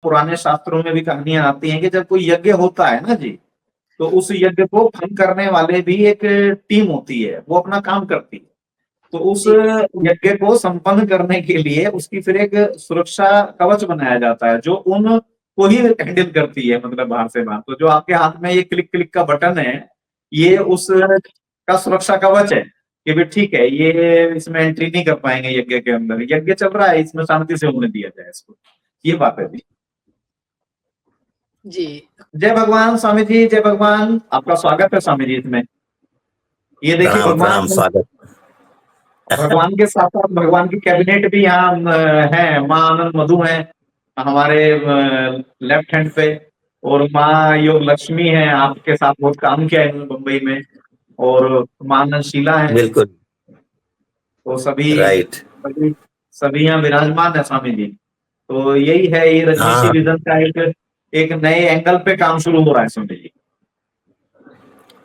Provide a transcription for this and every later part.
पुराने शास्त्रों में भी कहानियां आती हैं कि जब कोई यज्ञ होता है ना जी, तो उस यज्ञ को फल करने वाले भी एक टीम होती है, वो अपना काम करती है। तो उस जी यज्ञ को संपन्न करने के लिए उसकी फिर एक सुरक्षा कवच बनाया जाता है, जो उन को ही हैंडल करती है, मतलब बाहर से बाहर। तो जो आपके हाथ में ये क्लिक क्लिक का बटन है, ये उस का सुरक्षा कवच है कि भी ठीक है, ये इसमें एंट्री नहीं कर पाएंगे यज्ञ के अंदर, यज्ञ चल रहा है, इसमें शांति से होने दिया जाए इसको। ये बात है जी। जी। जय भगवान स्वामी जी, जय भगवान। आपका स्वागत है स्वामी जी इसमें। ये देखिए प्रणाम भगवान, प्रणाम, स्वागत। भगवान के साथ साथ भगवान की कैबिनेट भी यहाँ है। माँ आनंद मधु है हमारे लेफ्ट हैंड पे, और माँ योग लक्ष्मी है, आपके साथ बहुत काम किया है इन्होंने मुंबई में, और माँ आनंद शीला है। बिल्कुल तो सभी राइट। सभी सभी यहाँ विराजमान है स्वामी जी। तो यही है, ये रजनीशी हाँ, विजन का एक नए एंगल पे काम शुरू हो रहा है स्वामी जी।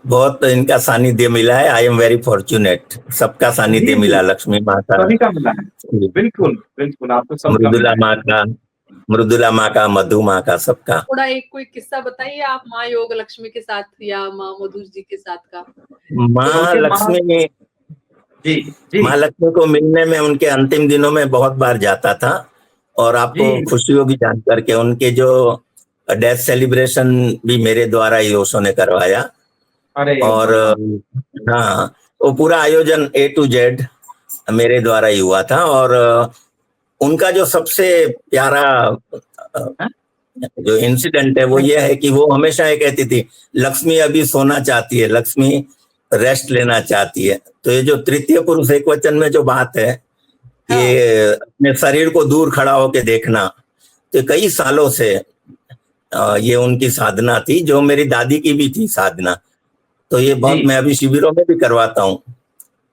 बहुत इनका सानिध्य मिला है। I am very fortunate. सबका सानिध्य जी जी, मिला, लक्ष्मी माता, सभी का मिला है। बिल्कुल बिल्कुल, आपको सबका मिला मृदुला है। माँ का, मृदुला माँ का, मधु माँ का, सबका। थोड़ा एक कोई किस्सा बताइए आप माँ योग लक्ष्मी के साथ या माँ मधु जी के साथ का। माँ उनके माँ, लक्ष्मी, जी जी माँ लक्ष्मी को मिलने में उनके अंतिम दिनों में बहुत बार जाता था, और आपको जी। खुशी होगी जान करके उनके जो डेथ सेलिब्रेशन भी मेरे द्वारा ही ओशो ने करवाया। अरे और भगवान। हाँ, वो पूरा आयोजन A to Z मेरे द्वारा ही हुआ था। और उनका जो सबसे प्यारा हैं? जो इंसिडेंट है वो ये है कि वो हमेशा ये कहती थी, लक्ष्मी अभी सोना चाहती है, लक्ष्मी रेस्ट लेना चाहती है। तो ये जो तृतीय पुरुष एक वचन में जो बात है, ये अपने शरीर को दूर खड़ा होके देखना, तो कई सालों से ये उनकी साधना थी, जो मेरी दादी की भी थी साधना। तो ये बहुत जी मैं अभी शिविरों में भी करवाता हूँ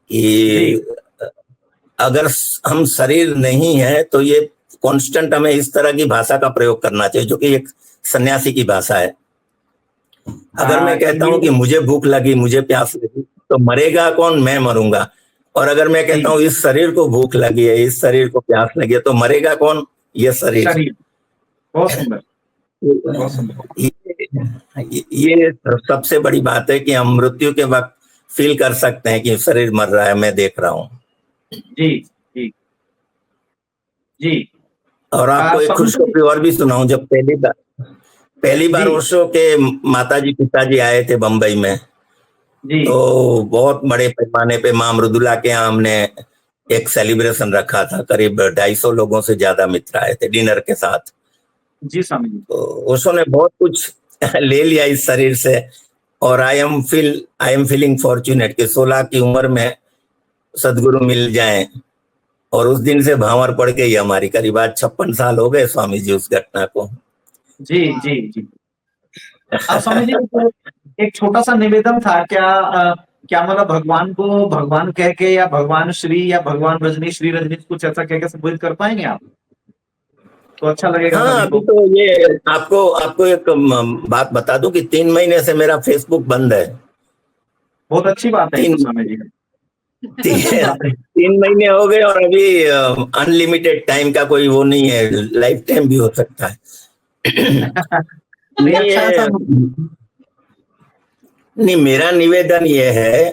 जी कि अगर हम शरीर नहीं है तो ये कांस्टेंट हमें इस तरह की भाषा का प्रयोग करना चाहिए, जो कि एक सन्यासी की भाषा है। अगर मैं कहता हूं कि ये मुझे भूख लगी, मुझे प्यास लगी, तो मरेगा कौन? मैं मरूंगा। और अगर मैं कहता जी हूं इस शरीर को भूख लगी है, इस शरीर को प्यास लगी है, तो मरेगा कौन? ये शरीर। शरीर। बहुत सुंदर, बहुत सुंदर। ये सबसे बड़ी बात है कि हम मृत्यु के वक्त फील कर सकते हैं कि शरीर मर रहा है, मैं देख रहा हूँ। जी जी जी। और आपको एक स्वामी जी। खुशखबरी और भी सुनाऊं। जब पहली बार जी ओशो के माताजी पिताजी आए थे बंबई में, जी तो बहुत बड़े पैमाने पे माँ मृदुला के यहाँ हमने एक सेलिब्रेशन रखा था। करीब 250 लोगों से ज्यादा मित्र आए थे डिनर के साथ। जी स्वामी जी। तो ओशो ने बहुत कुछ ले लिया इस शरीर से। और आई एम फीलिंग फॉर्चुनेट कि 16 की उम्र में सदगुरु मिल जाएं। और उस दिन से भांवर पड़ गई हमारी। करीब आज 56 साल हो गए स्वामी जी उस घटना को। जी जी जी। अब स्वामी जी तो एक छोटा सा निवेदन था, क्या मतलब भगवान को भगवान कह के, या भगवान श्री, या भगवान रजनी, श्री रजनी, कुछ ऐसा कह के संबोधित कर पाएंगे आप? तो अच्छा लगेगा हाँ, सभी अभी को। तो ये आपको आपको एक बात बता दूं कि 3 महीने से मेरा फेसबुक बंद है। बहुत अच्छी बात है ये तो तीन स्वामी जी। अच्छी तीन, बात है। 3 महीने हो गए, और अभी अनलिमिटेड टाइम का कोई वो नहीं है, लाइफ टाइम भी हो सकता है। नहीं, नहीं अच्छा है ये सब। नहीं, मेरा निवेदन ये है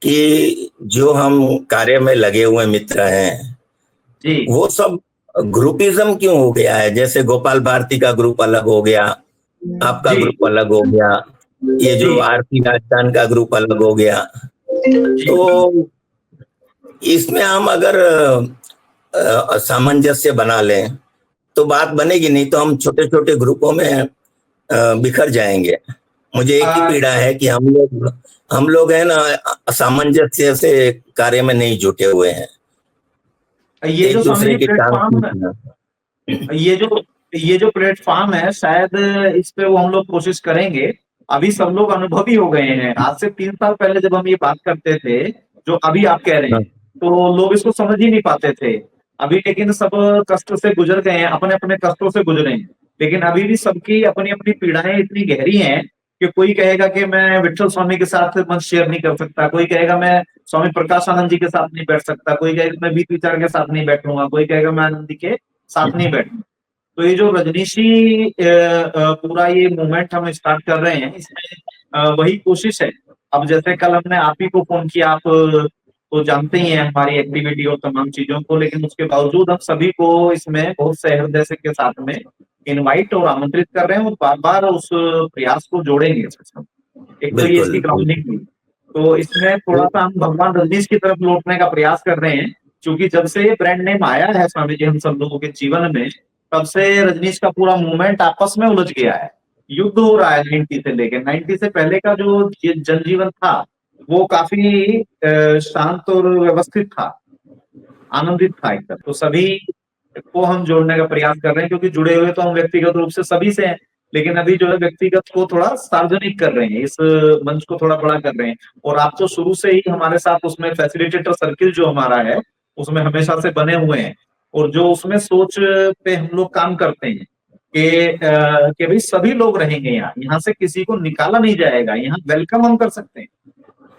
कि जो हम कार्य में लगे हुए मित्र हैं, जी वो सब ग्रुपिज्म क्यों हो गया है? जैसे गोपाल भारती का ग्रुप अलग हो गया, आपका जी ग्रुप अलग हो गया, ये जी जो आरती राजस्थान का ग्रुप अलग हो गया। जी तो इसमें हम अगर सामंजस्य बना लें तो बात बनेगी, नहीं तो हम छोटे छोटे ग्रुपों में बिखर जाएंगे। मुझे एक ही आ, पीड़ा है कि हम लोग है ना, सामंजस्य से कार्य में नहीं जुटे हुए हैं, ये जो एक स्वामी दूसरे जी की टांग प्लेटफॉर्म, खींचना। ये जो प्लेटफॉर्म है, शायद इस पे वो हम लोग कोशिश करेंगे। अभी सब लोग अनुभवी हो गए हैं। आज से 3 साल पहले जब हम ये बात करते थे, जो अभी आप कह रहे हैं, तो लोग इसको समझ ही नहीं पाते थे। अभी लेकिन सब कष्ट से गुजर गए हैं, अपने अपने कष्टों से गुजरे हैं। लेकिन अभी भी सबकी अपनी अपनी पीड़ाएं इतनी गहरी हैं कि कोई कहेगा कि मैं विठल स्वामी के साथ मंच शेयर नहीं कर सकता, कोई कहेगा मैं स्वामी प्रकाशानंद जी के साथ नहीं बैठ सकता, कोई कहेगा मैं बीत विचार के साथ नहीं बैठूंगा, कोई कहेगा मैं आनंद जी के साथ नहीं बैठूंगा। तो ये जो रजनीशी पूरा ये मूवमेंट हम स्टार्ट कर रहे हैं, इसमें वही कोशिश है। अब जैसे कल हमने आप ही को फोन किया, आप तो जानते ही हैं हमारी एक्टिविटी और तमाम चीजों को, लेकिन उसके बावजूद हम सभी को इसमें बहुत से हृदय से के साथ में इनवाइट और आमंत्रित कर रहे हैं और बार बार उस प्रयास को जोड़ेंगे इसके साथ। एक तो ये इसकी ग्राउंडिंग हुई, तो इसमें थोड़ा सा हम भगवान रजनीश की तरफ लौटने का प्रयास कर रहे हैं, क्योंकि जब से ये ब्रांड नेम आया है स्वामी जी हम सब लोगों के जीवन में, तब से रजनीश का पूरा मूवमेंट आपस में उलझ गया है। युद्ध हो रहा है 90 से लेकर। 90 से पहले का जो जनजीवन था वो काफी शांत और व्यवस्थित था, आनंदित था एकदम। तो सभी को हम जोड़ने का प्रयास कर रहे हैं, क्योंकि जुड़े हुए तो हम व्यक्तिगत रूप से सभी से हैं, लेकिन अभी जो है व्यक्तिगत को थोड़ा सार्वजनिक कर रहे हैं, इस मंच को थोड़ा बड़ा कर रहे हैं। और आप तो शुरू से ही हमारे साथ उसमें फैसिलिटेटर सर्किल जो हमारा है उसमें हमेशा से बने हुए हैं, और जो उसमें सोच पे हम लोग काम करते हैं कि भाई सभी लोग रहेंगे यहाँ से किसी को निकाला नहीं जाएगा, यहाँ वेलकम हम कर सकते हैं,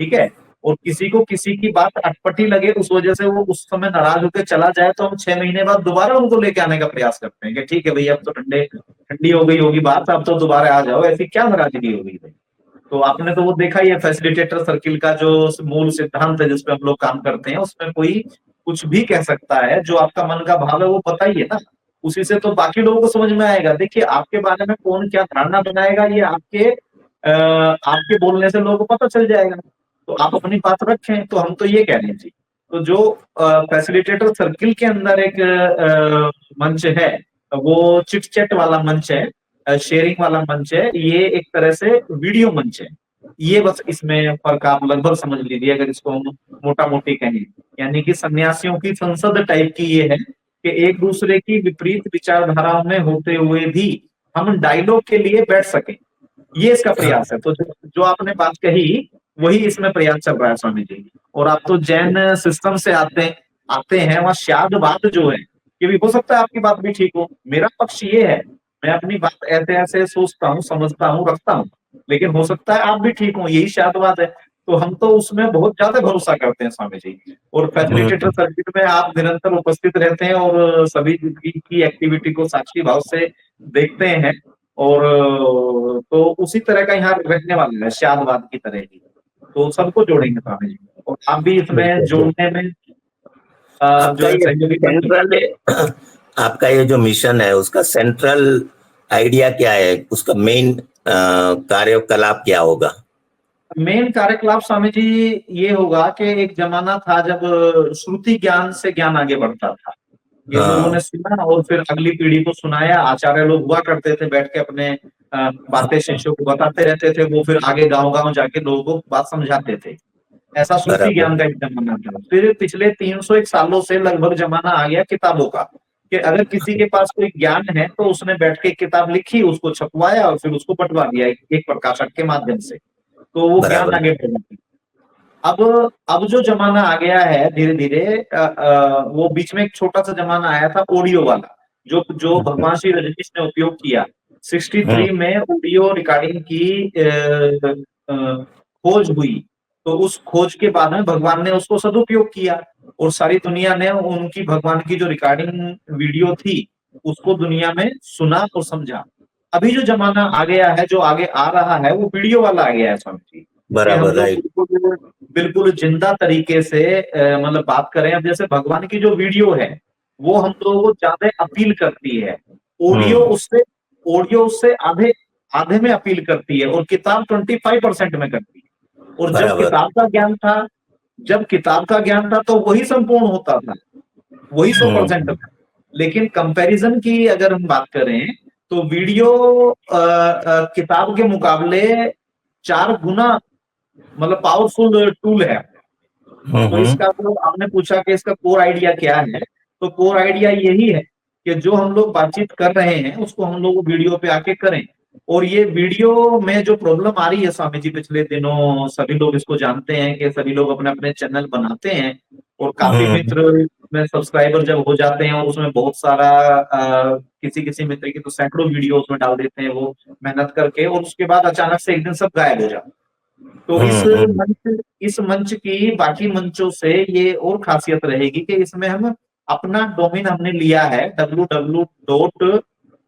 ठीक है। और किसी को किसी की बात अटपटी लगे, उस वजह से वो उस समय नाराज होकर चला जाए, तो हम 6 महीने बाद दोबारा उनको लेके आने का प्रयास करते हैं कि ठीक है भाई अब तो ठंडी हो गई होगी बात, अब तो दोबारा आ जाओ, ऐसी क्या नाराजगी हो गई भाई। तो आपने तो वो देखा ही है फैसिलिटेटर सर्किल का जो मूल सिद्धांत है जिसपे हम लोग काम करते हैं, उसमें कोई कुछ भी कह सकता है, जो आपका मन का भाव है वो बताइए ना, उसी से तो बाकी लोगों को समझ में आएगा। देखिए आपके बारे में कौन क्या धारणा बनाएगा, ये आपके बोलने से लोगों को पता चल जाएगा। तो आप अपनी बात रखें, तो हम तो ये कह रहे हैं जी। तो जो फैसिलिटेटर सर्किल के अंदर एक मंच है, वो चिट चैट वाला मंच है, शेयरिंग वाला मंच है, ये एक तरह से वीडियो मंच है। ये बस इसमें फर्क आप लगभग समझ लीजिए, अगर इसको हम मोटा मोटी कहें, यानी कि सन्यासियों की संसद टाइप की ये है कि एक दूसरे की विपरीत विचारधाराओं में होते हुए भी हम डायलॉग के लिए बैठ सकें, ये इसका प्रयास है। तो जो आपने बात कही वही इसमें प्रयास चल रहा है स्वामी जी। और आप तो जैन सिस्टम से आते हैं, वहां शादवाद जो है, ये भी हो सकता है आपकी बात भी ठीक हो, मेरा पक्ष ये है, मैं अपनी बात ऐसे ऐसे सोचता हूँ, समझता हूँ, रखता हूँ, लेकिन हो सकता है आप भी ठीक हो, यही शादवाद है। तो हम तो उसमें बहुत ज्यादा भरोसा करते हैं स्वामी जी। और फैसिलिटेटर सर्किट में आप निरंतर उपस्थित रहते हैं और सभी की एक्टिविटी को साक्षी भाव से देखते हैं, और तो उसी तरह का यहाँ रहने वाला है, शादवाद की तरह ही। तो सबको जोड़ेंगे स्वामी जी, और आप भी इसमें जोड़ने में जो है सहयोगी सेंट्रल आपका ये जो मिशन है उसका सेंट्रल आइडिया क्या है, उसका मेन कार्यकलाप क्या होगा? मेन कार्यकलाप स्वामी जी ये होगा कि एक जमाना था जब श्रुति ज्ञान से ज्ञान आगे बढ़ता था, ये लोगों ने सुना और फिर अगली पीढ़ी को सुनाया। आचार्य लोग हुआ करते थे, बैठ के अपने बातें शिष्यों को बताते रहते थे, वो फिर आगे गांव-गांव जाके लोगों को बात समझाते थे। ऐसा श्रुति ज्ञान का एक जमाना था। फिर पिछले 301 सालों से लगभग जमाना आ गया किताबों का, कि अगर किसी के पास कोई ज्ञान है तो उसने बैठ के किताब लिखी, उसको छपवाया और फिर उसको बंटवा दिया एक प्रकाशक के माध्यम से, तो वो ज्ञान आगे बढ़ गया। अब जो जमाना आ गया है धीरे धीरे, वो बीच में एक छोटा सा जमाना आया था ऑडियो वाला, जो भगवान श्री रजनीश ने उपयोग किया। 63 में ऑडियो रिकॉर्डिंग की खोज हुई, तो उस खोज के बाद में भगवान ने उसको सदुपयोग किया और सारी दुनिया ने उनकी भगवान की जो रिकॉर्डिंग वीडियो थी उसको दुनिया में सुना और समझा। अभी जो जमाना आ गया है, जो आगे आ रहा है, वो वीडियो वाला आ गया है स्वामी जी। बराबर, राइट। बिल्कुल जिंदा तरीके से मतलब बात करें। अब जैसे भगवान की जो वीडियो है वो हम लोगों को ज्यादा अपील करती है, ऑडियो उससे आधे में अपील करती है, और किताब 25% में करती है। और जब किताब का ज्ञान था तो वही संपूर्ण होता था, वही 100% था। लेकिन कंपैरिजन की अगर हम बात करें तो वीडियो किताब के मुकाबले 4 गुना मतलब पावरफुल टूल है। तो इसका तो आपने पूछा कि इसका कोर आइडिया क्या है, तो कोर आइडिया यही है कि जो हम लोग बातचीत कर रहे हैं उसको हम लोग वीडियो पे आके करें। और ये वीडियो में जो प्रॉब्लम आ रही है स्वामी जी पिछले दिनों, सभी लोग इसको जानते हैं कि सभी लोग अपने अपने चैनल बनाते हैं और काफी मित्र में सब्सक्राइबर जब हो जाते हैं और उसमें बहुत सारा किसी मित्र की तो सैकड़ों वीडियो उसमें डाल देते हैं वो मेहनत करके, और उसके बाद अचानक से एक दिन सब गायब हो जाता है। तो इस मंच की बाकी मंचों से ये और खासियत रहेगी कि इसमें हम अपना डोमेन हमने लिया है www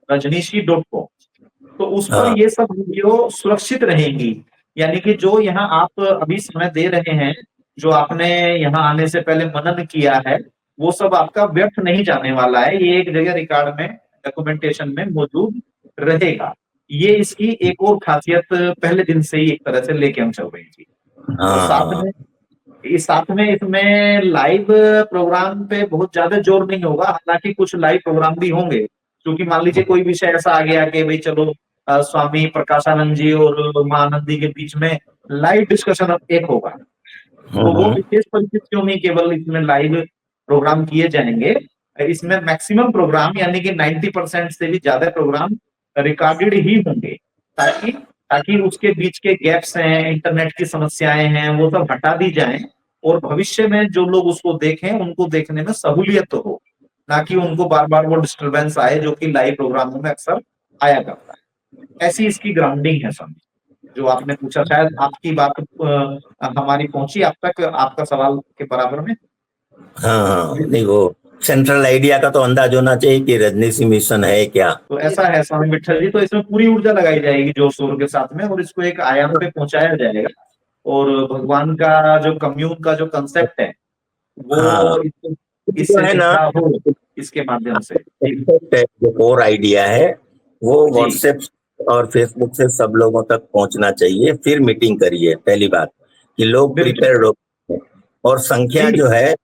rajneeshi.com, तो उस पर हाँ ये सब वीडियो सुरक्षित रहेंगी। यानी कि जो यहाँ आप अभी समय दे रहे हैं, जो आपने यहाँ आने से पहले मनन किया है, वो सब आपका व्यर्थ नहीं जाने वाला है। ये एक जगह रिकॉर्ड में, डॉक्यूमेंटेशन में मौजूद रहेगा। ये इसकी एक और खासियत पहले दिन से ही एक तरह से लेके हम चल रही थी। और हाँ साथ में इसमें लाइव प्रोग्राम पे बहुत ज्यादा जोर नहीं होगा। हालांकि कुछ लाइव प्रोग्राम भी होंगे, क्योंकि मान लीजिए कोई विषय ऐसा आ गया कि भाई चलो स्वामी प्रकाशानंद जी और मां आनंदी के बीच में लाइव डिस्कशन एक होगा, तो वो हम्म, विशेष परिस्थितियों में केवल इसमें लाइव प्रोग्राम किए जाएंगे। इसमें मैक्सिमम प्रोग्राम यानी कि 90% से भी ज्यादा प्रोग्राम रिकॉर्डेड ही होंगे, ताकि ताकि उसके बीच के गैप्स हैं, इंटरनेट की समस्याएं हैं, वो सब हटा दी जाएं, और भविष्य में जो लोग उसको देखें उनको देखने में सहूलियत हो, ना कि उनको बार बार वो डिस्टरबेंस आए जो कि लाइव प्रोग्रामों में अक्सर आया करता है। ऐसी इसकी ग्राउंडिंग है सब। जो आपने पूछा, शायद आपकी बात हमारी पहुंची आप तक, आपका सवाल के बराबर में। हाँ नहीं, वो सेंट्रल आइडिया का तो अंदाज होना चाहिए कि रजनीशी मिशन है क्या। तो ऐसा है स्वामी विठल जी, तो इसमें पूरी ऊर्जा लगाई जाएगी जोर शोर के साथ में, और इसको एक आयाम पे पहुंचाया जाएगा। और भगवान का जो कम्यून का जो कंसेप्ट है, हाँ वो जो इससे है ना, जिंदा हो, इसके माध्यम से। जी concept है, जो कोर आइडिया है वो जी व्हाट्सएप और फेसबुक से सब लोगों तक पहुंचना चाहिए। फिर मीटिंग करिए, पहली बात कि लोग बिल्कुल प्रिपेयर्ड हो, और संख्या जी जो है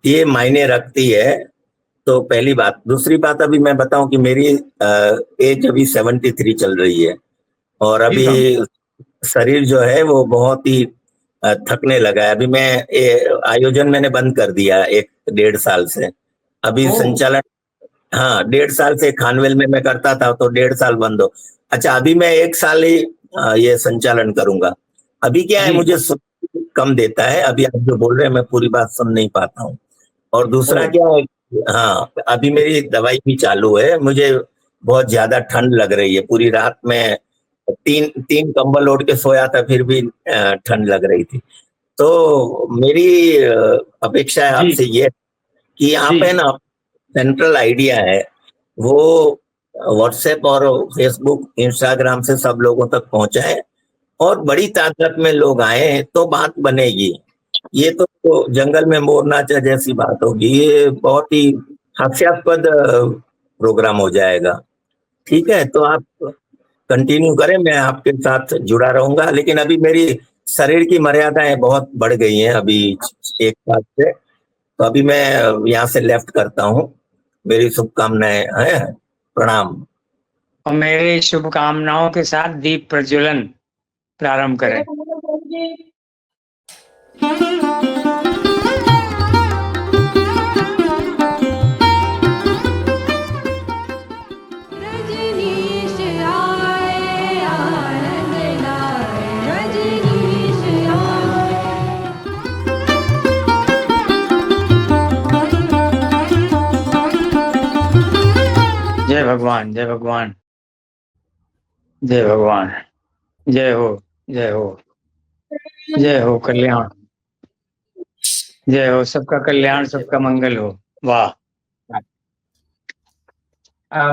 ये मायने रखती है। तो पहली बात। दूसरी बात, अभी मैं बताऊं कि मेरी एज अभी 73 चल रही है, और जी अभी स्वामी। शरीर जो है वो बहुत ही थकने लगा है। अभी मैं आयोजन मैंने बंद कर दिया 1 डेढ़ साल से। अभी ओ संचालन, हाँ 1.5 साल से खानवेल में मैं करता था, तो 1.5 साल बंद हो। अच्छा, अभी मैं 1 साल ही ये संचालन करूंगा। अभी क्या है, जी मुझे सुन कम देता है। अभी आप जो बोल रहे हैं मैं पूरी बात सुन नहीं पाता हूँ। और ओ दूसरा क्या है, हाँ अभी मेरी दवाई भी चालू है। मुझे बहुत ज्यादा ठंड लग रही है, पूरी रात में तीन तीन कंबल ओढ़ के सोया था, फिर भी ठंड लग रही थी। तो मेरी अपेक्षा है जी आपसे ये कि यहाँ जी पे ना सेंट्रल आइडिया है वो व्हाट्सएप और फेसबुक इंस्टाग्राम से सब लोगों तक पहुंचाए, और बड़ी तादाद में लोग आए तो बात बनेगी। ये तो जंगल में मोर नाचा जैसी बात होगी, ये बहुत ही हास्यास्पद प्रोग्राम हो जाएगा। ठीक है, तो आप कंटिन्यू करें, मैं आपके साथ जुड़ा रहूंगा। लेकिन अभी मेरी शरीर की मर्यादाएं बहुत बढ़ गई हैं अभी 1 साल से। तो अभी मैं यहाँ से लेफ्ट करता हूँ। मेरी शुभकामनाएं हैं। प्रणाम। और मेरी शुभकामनाओं के साथ दीप प्रज्वलन प्रारंभ करें। रजनीश आए आनंद लाए, रजनीश आए। जय भगवान, जय भगवान, जय भगवान। जय हो, जय हो, जय हो कल्याण, जय हो सबका कल्याण, सबका मंगल हो। वाह।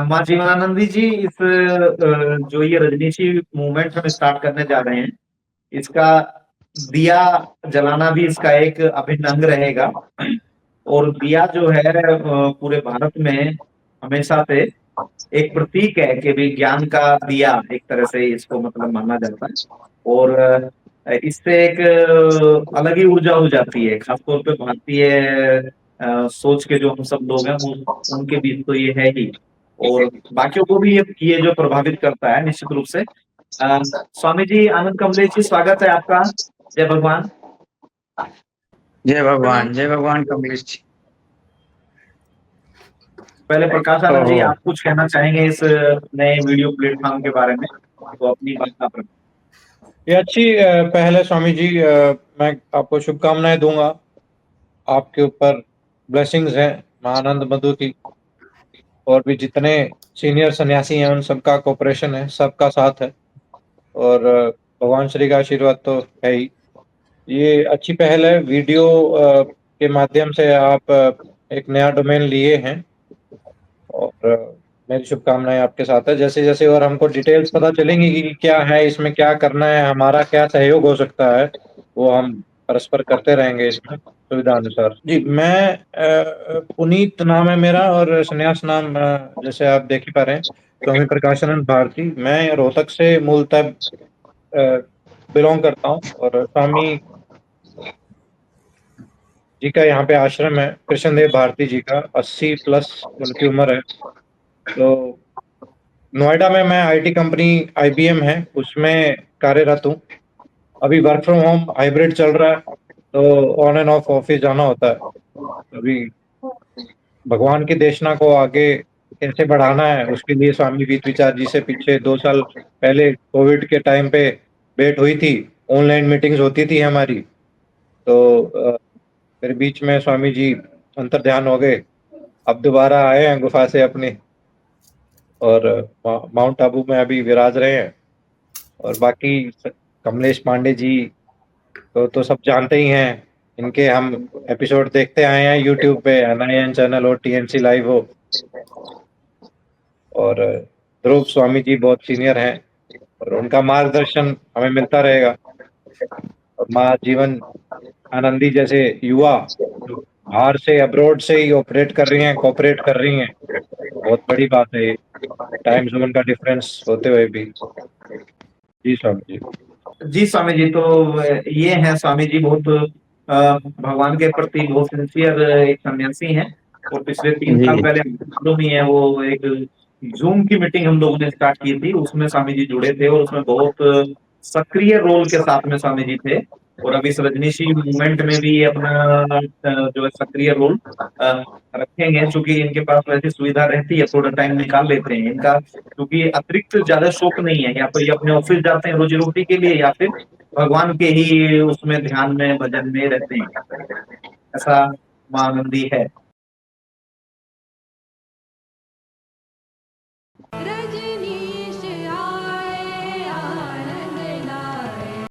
माँ जीवनानंदी जी, इस जो ये रजनीशी मूवमेंट हम स्टार्ट करने जा रहे हैं, इसका दिया जलाना भी इसका एक अभिन्न अंग रहेगा। और दिया जो है पूरे भारत में हमेशा से एक प्रतीक है कि भी ज्ञान का दिया, एक तरह से इसको मतलब माना जाता है। और इससे एक अलग ही ऊर्जा हो जाती है, खासतौर पे भारतीय सोच के जो हम सब लोग हैं उनके बीच तो ये है ही। और बाकियों को भी ये जो प्रभावित करता है निश्चित रूप से। स्वामी जी आनंद कमलेश जी, स्वागत है आपका। जय भगवान। जय भगवान, जय भगवान कमलेश जी। पहले प्रकाश आनंद जी, ओहो, आप कुछ कहना चाहेंगे इस नए वीडियो प्लेटफॉर्म के बारे में, तो अपनी बात आप रखें। ये अच्छी पहल है स्वामी जी। मैं आपको शुभकामनाएं दूंगा। आपके ऊपर ब्लेसिंग्स हैं महानंद मधु की, और भी जितने सीनियर सन्यासी हैं उन सबका कोऑपरेशन है, सबका साथ है, और भगवान श्री का आशीर्वाद तो है ही। ये अच्छी पहल है। वीडियो के माध्यम से आप एक नया डोमेन लिए हैं, और मेरी शुभकामनाएं आपके साथ है। जैसे जैसे और हमको डिटेल्स पता चलेंगी कि क्या है इसमें, क्या करना है, हमारा क्या सहयोग हो सकता है, वो हम परस्पर करते रहेंगे इसमें सुविधा अनुसार। जी, मैं पुनीत नाम है मेरा और संन्यास नाम जैसे आप देख ही पा रहे हैं, स्वामी प्रकाशानंद भारती। मैं रोहतक से मूलतः बिलोंग करता हूँ और स्वामी जी का यहाँ पे आश्रम है, कृष्णदेव भारती जी का। 80+ उनकी उम्र है। तो नोएडा में मैं आईटी कंपनी आईबीएम है उसमें कार्यरत हूँ। अभी वर्क फ्रॉम होम हाइब्रिड चल रहा है, तो ऑन एंड ऑफ ऑफिस जाना होता है। अभी भगवान की देशना को आगे कैसे बढ़ाना है उसके लिए स्वामी वीत विचार जी से पीछे 2 साल पहले कोविड के टाइम पे भेंट हुई थी। ऑनलाइन मीटिंग्स होती थी हमारी। तो फिर बीच में स्वामी जी अंतर ध्यान हो गए। अब दोबारा आए हैं गुफा से अपनी, और माउंट आबू में अभी विराज रहे हैं। और बाकी कमलेश पांडे जी को तो सब जानते ही हैं। इनके हम एपिसोड देखते आए हैं यूट्यूब पे, एनआईएन चैनल हो, टीएनसी लाइव हो। और ध्रुव स्वामी जी बहुत सीनियर हैं और उनका मार्गदर्शन हमें मिलता रहेगा। और माँ जीवन आनंदी जैसे युवा जो बाहर से, अब्रॉड से ही ऑपरेट कर रही हैं, कोऑपरेट कर रही हैं, बहुत बड़ी बात है ये, टाइम जोन का डिफरेंस होते हुए भी। जी स्वामी जी। जी स्वामी जी, तो ये है स्वामी जी बहुत भगवान के प्रति बहुत सिंसियर एक सन्यासी हैं। और पिछले 3 साल जी पहले मालूम ही है, वो एक जूम की मीटिंग हम लोगों ने स्टार्ट की थी, उसमें स्वामी जी जुड़े थे और उसमें बहुत सक्रिय रोल के साथ में स्वामी जी थे। और अभी इस रजनीशी मूवमेंट में भी अपना जो है सक्रिय रोल रखेंगे, क्योंकि इनके पास वैसी सुविधा रहती है, थोड़ा टाइम निकाल लेते हैं इनका, क्योंकि अतिरिक्त ज्यादा शौक नहीं है। या तो ये अपने ऑफिस जाते हैं रोजी रोटी के लिए, या फिर भगवान के ही उसमें ध्यान में भजन में रहते हैं। ऐसा महानंदी है। रजनी